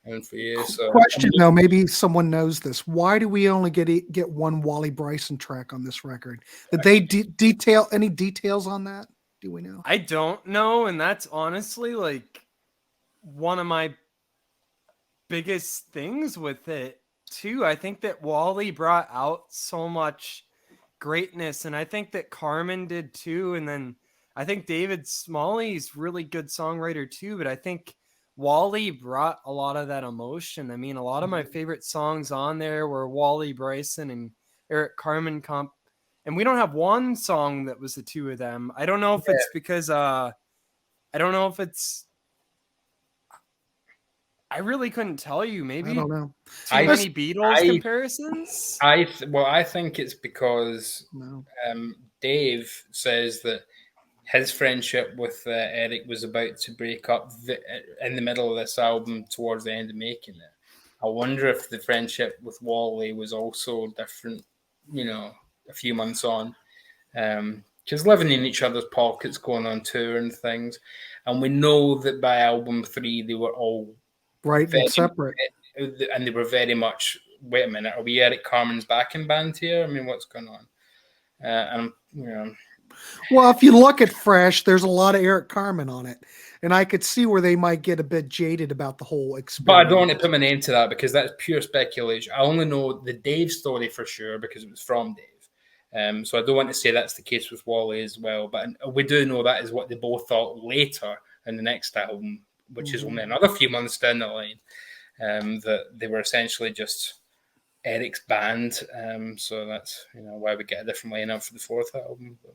And for you, question though, maybe someone knows this. Why do we only get one Wally Bryson track on this record? Did they detail any details on that? Do we know? I don't know, and that's honestly like one of my biggest things with it. too. I think that Wally brought out so much greatness, and I think that Carmen did too. And then I think David Smalley's really good songwriter too, but I think Wally brought a lot of that emotion. I mean, a lot of my favorite songs on there were Wally Bryson and Eric Carmen comp, and we don't have one song that was the two of them. I don't know if it's because I don't know if it's I really couldn't tell you. Maybe I don't know. Too many Beatles comparisons. I think it's because No. Dave says that his friendship with Eric was about to break up in the middle of this album towards the end of making it. I wonder if the friendship with Wally was also different, a few months on. Because living in each other's pockets, going on tour and things. And we know that by album 3, they were all and separate. And they were very much, wait a minute, are we Eric Carmen's backing band here? I mean, what's going on? Well, if you look at Fresh, there's a lot of Eric Carmen on it. And I could see where they might get a bit jaded about the whole experience. But I don't want to put my name to that because that's pure speculation. I only know the Dave story for sure because it was from Dave. So I don't want to say that's the case with Wally as well. But we do know that is what they both thought later in the next album, which is only another few months down the line, that they were essentially just Eric's band. So that's why we get a different lineup for the fourth album. But,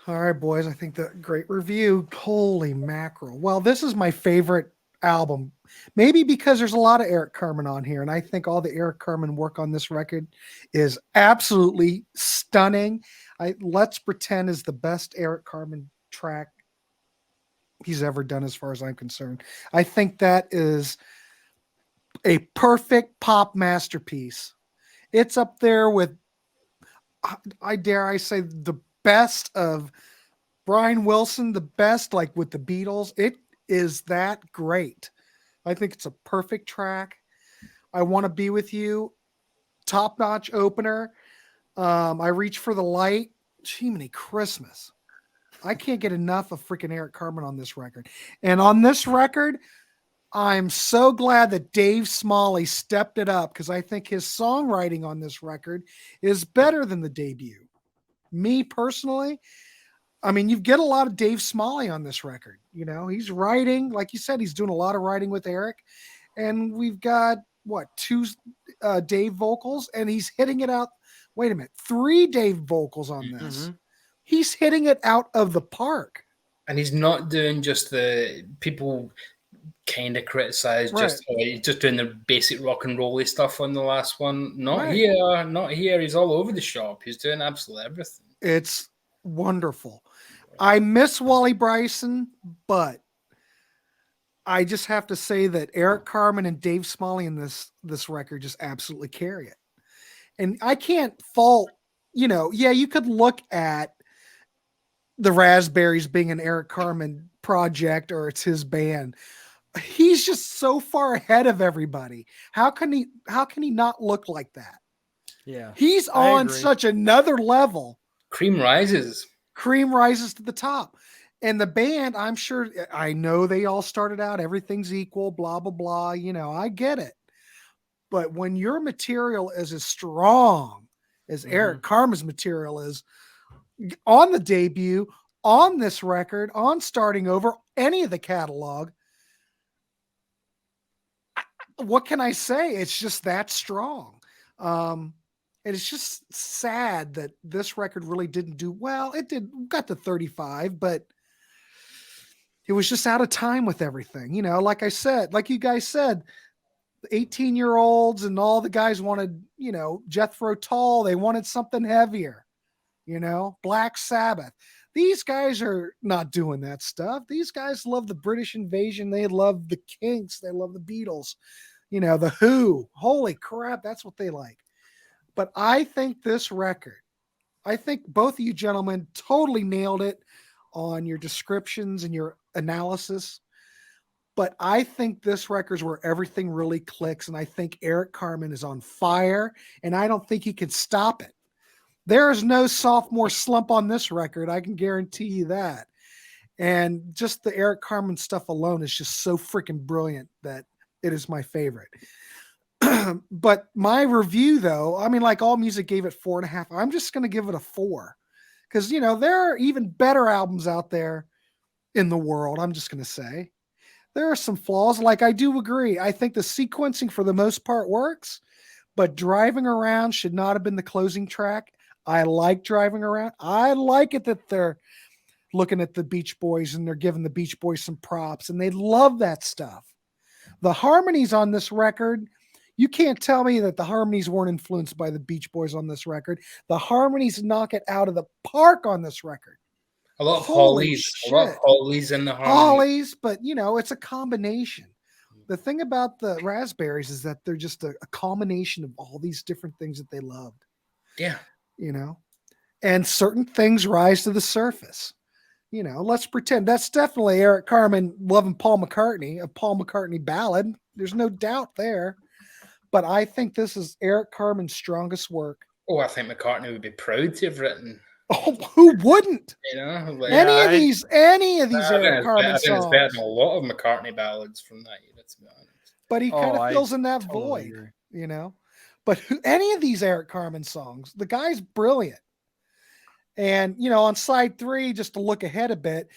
all right, boys. I think that great review. Holy mackerel. Well, this is my favorite album. Maybe because there's a lot of Eric Carmen on here, and I think all the Eric Carmen work on this record is absolutely stunning. Let's Pretend is the best Eric Carmen track he's ever done as far as I'm concerned. I think that is a perfect pop masterpiece. It's up there with, I dare I say, the best of Brian Wilson, the best like with the Beatles. It is that great. I think it's a perfect track. I Want to Be With You, top-notch opener. I Reach for the Light. Jiminy Christmas. I can't get enough of freaking Eric Carmen on this record. And on this record, I'm so glad that Dave Smalley stepped it up because I think his songwriting on this record is better than the debut. Me personally, I mean, you get a lot of Dave Smalley on this record. He's writing, like you said, he's doing a lot of writing with Eric. And we've got, two Dave vocals, and he's hitting it out. Wait a minute, 3 Dave vocals on this. Mm-hmm. He's hitting it out of the park. And he's not doing just the people kind of criticize just doing the basic rock and roll-y stuff on the last one. Not here. He's all over the shop. He's doing absolutely everything. It's wonderful. I miss Wally Bryson, but I just have to say that Eric Carmen and Dave Smalley in this record just absolutely carry it. And I can't fault, you could look at the Raspberries being an Eric Carmen project or it's his band. He's just so far ahead of everybody. How can he not look like that? Yeah. He's on such another level. Cream rises to the top. And the band, I know they all started out, everything's equal, blah, blah, blah. I get it. But when your material is as strong as Eric Carmen's material is on the debut, on this record, on Starting Over, any of the catalog, what can I say? It's just that strong. And it's just sad that this record really didn't do well. It got to 35, but it was just out of time with everything. Like I said, like you guys said, the 18-year-olds and all the guys wanted, Jethro Tull. They wanted something heavier, Black Sabbath. These guys are not doing that stuff. These guys love the British Invasion. They love the Kinks. They love the Beatles, the Who. Holy crap, that's what they like. But I think this record, I think both of you gentlemen totally nailed it on your descriptions and your analysis. But I think this record is where everything really clicks. And I think Eric Carmen is on fire. And I don't think he can stop it. There is no sophomore slump on this record. I can guarantee you that. And just the Eric Carmen stuff alone is just so freaking brilliant that it is my favorite. But my review, though, I mean, like All Music gave it 4.5. I'm just going to give it a 4 because there are even better albums out there in the world. I'm just going to say there are some flaws. Like I do agree. I think the sequencing for the most part works, but Driving Around should not have been the closing track. I like Driving Around. I like it that they're looking at the Beach Boys and they're giving the Beach Boys some props, and they love that stuff. The harmonies on this record, you can't tell me that the harmonies weren't influenced by the Beach Boys on this record. The harmonies knock it out of the park on this record. A lot of Holy Hollies. shit. A lot of Hollies in the harmony. Hollies, but it's a combination. The thing about the Raspberries is that they're just a combination of all these different things that they loved. Yeah. And certain things rise to the surface. Let's pretend that's definitely Eric Carmen loving Paul McCartney, a Paul McCartney ballad. There's no doubt there. But I think this is Eric Carmen's strongest work. Oh, I think McCartney would be proud to have written. Oh, who wouldn't? Like, any of these Eric Carmen I think songs. it's better than a lot of McCartney ballads from that year, to be honest. But he kind of fills in that totally void, But any of these Eric Carmen songs, the guy's brilliant. And, on side 3, just to look ahead a bit,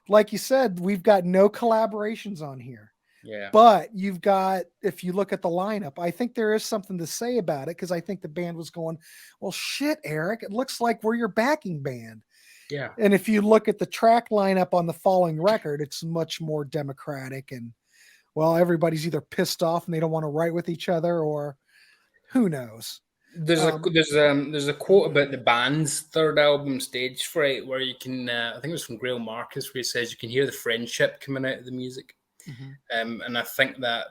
like you said, we've got no collaborations on here. Yeah. But you've got, if you look at the lineup, I think there is something to say about it because I think the band was going, well, shit, Eric, it looks like we're your backing band. Yeah. And if you look at the track lineup on the following record, it's much more democratic and, well, everybody's either pissed off and they don't want to write with each other or who knows. There's a quote about the band's third album, Stage Fright, where you can, I think it was from Grail Marcus, where he says you can hear the friendship coming out of the music. Mm-hmm. And I think that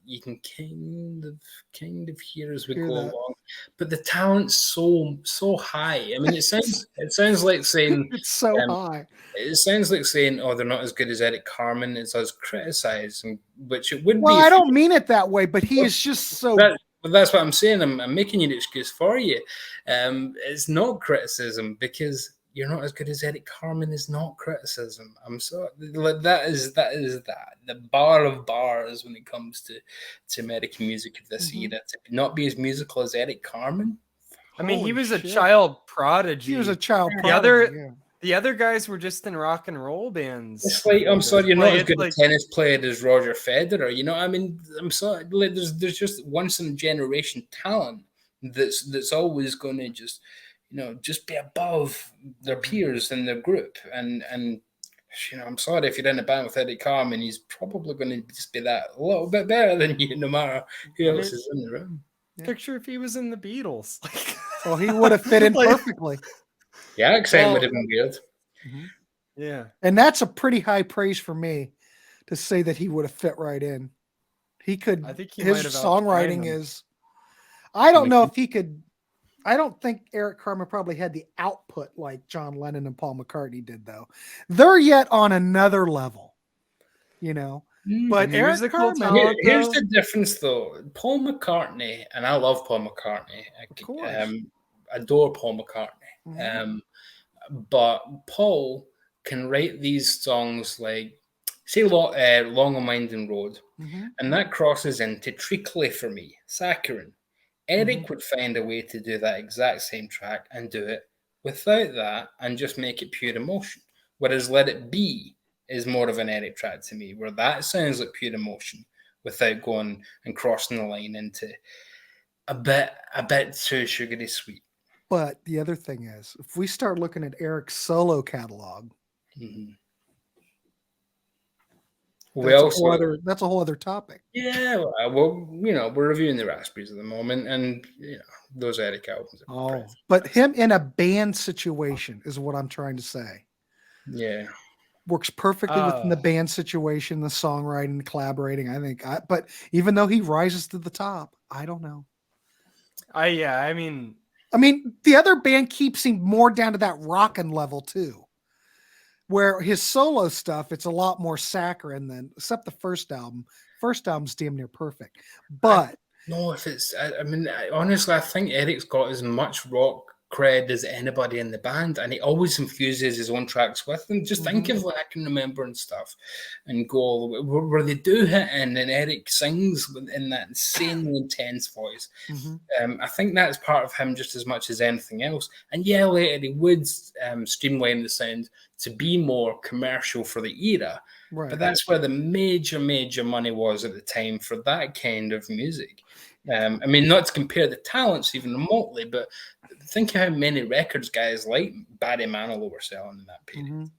you can kind of hear as we go along. But the talent's so high. I mean, it sounds like saying it's so high. It sounds like saying, "Oh, they're not as good as Eric Carmen." It's us criticizing, which it would be. Well, I don't mean it that way, but he is just so. But that's what I'm saying. I'm making an excuse for you. It's not criticism because you're not as good as Eric Carmen is not criticism. I'm sorry. That is the bar of bars when it comes to American music of this era. To not be as musical as Eric Carmen. I mean, he was a child prodigy. He was a child prodigy. The other guys were just in rock and roll bands. It's like, I'm sorry, you're not as good a tennis player as Roger Federer. I mean, I'm sorry. There's just once in a generation talent that's always going to just be above their peers in their group. And I'm sorry if you're in a band with Eddie Carmen, he's probably going to just be that a little bit better than you, no matter who else is in the room. Picture if he was in the Beatles. Well, he would have fit in perfectly. Yeah, accent would have been weird. Mm-hmm. Yeah. And that's a pretty high praise for me to say that he would have fit right in. He could. I think his songwriting is. I don't know if he could. I don't think Eric Carmen probably had the output like John Lennon and Paul McCartney did, though. They're yet on another level, But Eric Carmen. Here's the difference, though. Paul McCartney, and I love Paul McCartney. Of course. Adore Paul McCartney. Mm-hmm. But Paul can write these songs like, say, Long on Winding Road, and that crosses into Treacly for me, Saccharine. Eric would find a way to do that exact same track and do it without that and just make it pure emotion. Whereas Let It Be is more of an Eric track to me, where that sounds like pure emotion without going and crossing the line into a bit too sugary sweet. But the other thing is, if we start looking at Eric's solo catalog, that's a whole other topic. Yeah, well, we're reviewing the Raspberries at the moment, and those Eric albums. But him in a band situation is what I'm trying to say. Yeah, works perfectly within the band situation, the songwriting, the collaborating. I think, but even though he rises to the top, I don't know. I mean, the other band keeps him more down to that rockin' level too, where his solo stuff, it's a lot more saccharine than, except the first album. First album's damn near perfect. But honestly, I think Eric's got as much rock cred as anybody in the band, and he always infuses his own tracks with them. Just think of what I Can Remember and stuff, and go all the way where they do hit in, and Eric sings in that insanely intense voice. I think that's part of him just as much as anything else. And yeah, later he would streamline the sound to be more commercial for the era, but that's where the major money was at the time for that kind of music. I mean, not to compare the talents even remotely, but think of how many records guys like Barry Manilow were selling in that period.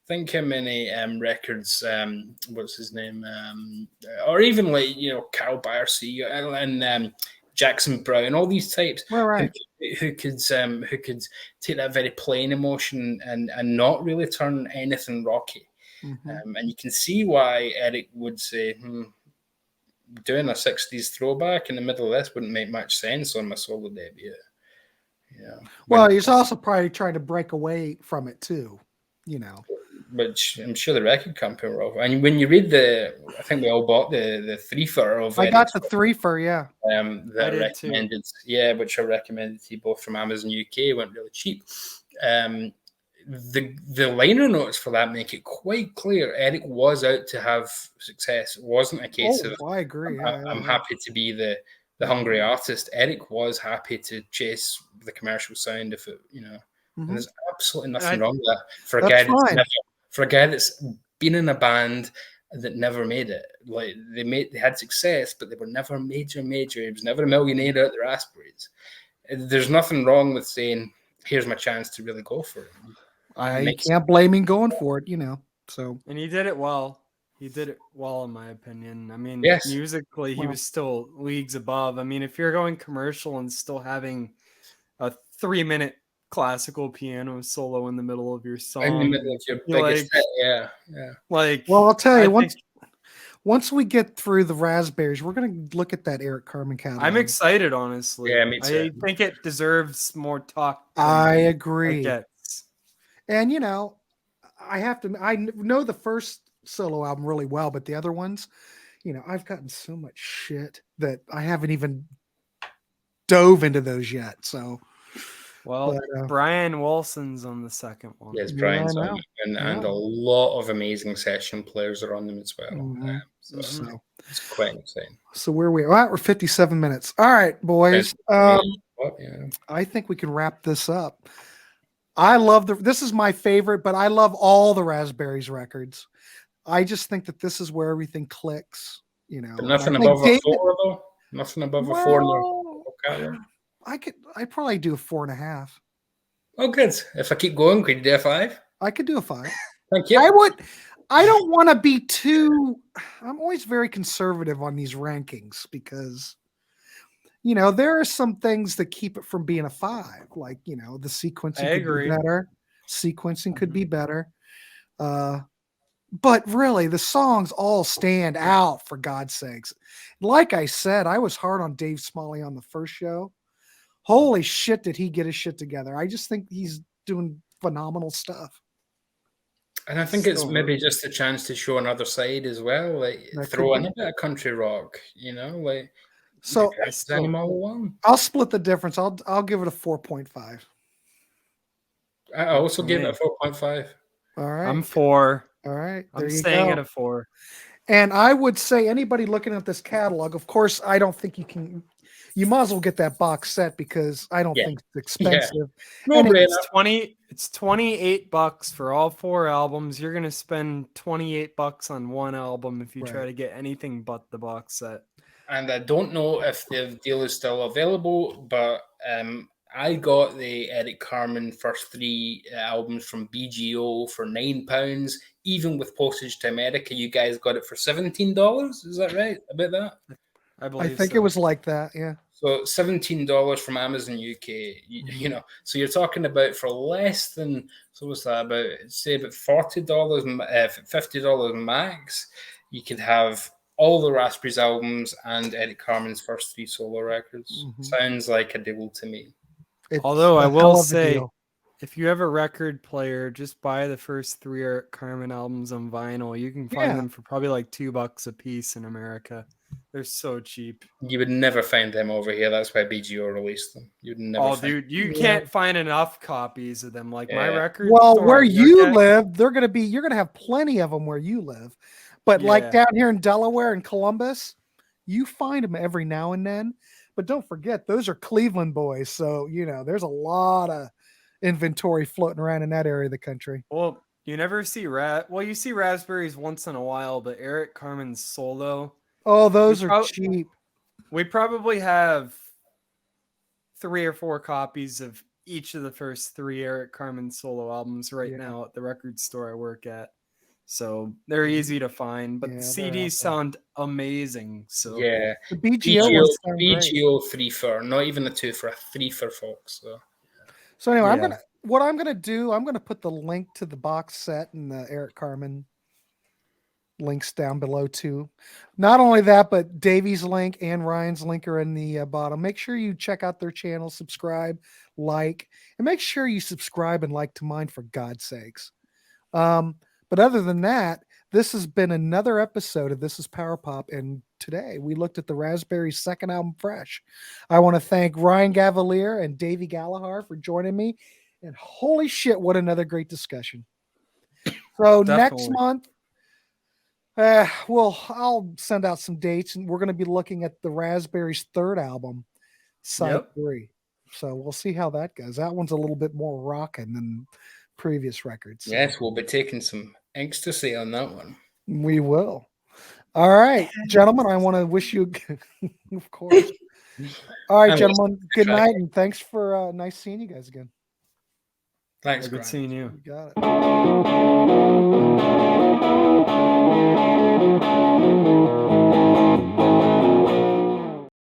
Think how many records, what's his name, or even like, you know, Carol Bayersee and Jackson Browne, all these types who could take that very plain emotion and not really turn anything rocky. And you can see why Eric would say, doing a 60s throwback in the middle of this wouldn't make much sense on my solo debut. Yeah. Well, he's also probably trying to break away from it too, you know. Which I'm sure the record company were off. And when you read I think we all bought the threefer of I got the threefer, yeah. That I recommended, too. Which I recommended to you both from Amazon UK, went really cheap. The liner notes for that make it quite clear Eric was out to have success. It wasn't a case of I agree. I'm happy to be the hungry artist. Eric was happy to chase the commercial sound if it, you know. And there's absolutely nothing wrong with that for a guy that's been in a band that never made it. Like they had success, but they were never major. He was never a millionaire out the Raspberries. There's nothing wrong with saying, "Here's my chance to really go for it." I can't blame him going for it, you know. So, and he did it well. He did it well, in my opinion. I mean, musically, he was still leagues above. I mean, if you're going commercial and still having a 3-minute classical piano solo in the middle of your song, in the middle of your biggest hit, yeah. Like, well, I'll tell you, once we get through the Raspberries, we're going to look at that Eric Carmen catalog. I'm excited, honestly. Yeah, me too. I think it deserves more talk. I agree. And, you know, I know the first solo album really well, but the other ones, you know, I've gotten so much shit that I haven't even dove into those yet. So, well, Brian Wilson's on the second one. Yes, Brian's on it, and a lot of amazing session players are on them as well. So it's quite exciting. So where are we? All right, we're 57 minutes. All right, boys. I think we can wrap this up. I love this is my favorite, but I love all the Raspberries records. I just think that this is where everything clicks, you know. But nothing above a 4, though. Nothing above a 4. I'd probably do a 4.5. Oh, good. If I keep going, could you do a 5? I could do a 5. Thank you. I don't want to be I'm always very conservative on these rankings because, you know, there are some things that keep it from being a 5. Like, you know, the sequencing could be better. Sequencing could be better. But really, the songs all stand out, for God's sakes. Like I said, I was hard on Dave Smalley on the first show. Holy shit, did he get his shit together. I just think he's doing phenomenal stuff. And I think it's maybe just a chance to show another side as well. Like, throw in a bit of country rock, you know? Like, so I'll split the difference. I'll give it a 4.5. I also give it a 4.5. All right. I'm 4. All right. I'm staying at a 4. And I would say anybody looking at this catalog, of course, I don't think you might as well get that box set because I don't think it's expensive. No, it's $28 for all 4 albums. You're going to spend $28 on one album if you try to get anything but the box set. And I don't know if the deal is still available, but I got the Eric Carmen first 3 albums from BGO for £9. Even with postage to America, you guys got it for $17. Is that right? About that? I think it was like that, yeah. So $17 from Amazon UK, you know. So you're talking about for less than, so what's that, about $40, $50 max, you could have all the Raspberries albums and Eric Carmen's first 3 solo records. Sounds like a deal to me. Although I will say, If you have a record player, just buy the first 3 Eric Carmen albums on vinyl. You can find Yeah. them for probably like $2 a piece in America. They're so cheap. You would never find them over here. That's why BGO released them. You'd never. Oh, find dude, you Yeah. can't find enough copies of them. Like my Yeah. record. Well, store where I you work at- live, you're gonna have plenty of them where you live. But like Yeah. down here in Delaware and Columbus, you find them every now and then. But don't forget, those are Cleveland boys. So, there's a lot of inventory floating around in that area of the country. Well, you never see you see Raspberries once in a while, but Eric Carmen's solo. Oh, those We are prob- cheap. We probably have 3 or 4 copies of each of the first 3 Eric Carmen solo albums right Yeah. now at the record store I work at. So they're easy to find, but Yeah, the they're CDs out there. sound amazing. So Yeah. The BGO BGO, ones sound great. BGO 3 for, not even a 2 for, a 3 for folks. So anyway, Yeah. I'm gonna put the link to the box set and the Eric Carmen links down below too. Not only that, but Davy's link and Ryan's link are in the bottom. Make sure you check out their channel, subscribe, like, and make sure you subscribe and like to mine for God's sakes. But other than that, this has been another episode of This is Power Pop, and today we looked at the Raspberries' second album, Fresh. I want to thank Ryan Gavalier and David Gallagher for joining me, and holy shit, what another great discussion. So next Definitely. month, I'll send out some dates, and we're going to be looking at the Raspberries' third album, Side Yep. 3. So we'll see how that goes. That one's a little bit more rocking than previous records. So Yes, we'll be taking some ecstasy on that one. we will. All right, gentlemen, I want to wish you, of course. All right, And gentlemen, good try. night, and thanks for nice seeing you guys again. Thanks, Good Grant. seeing you. You got it.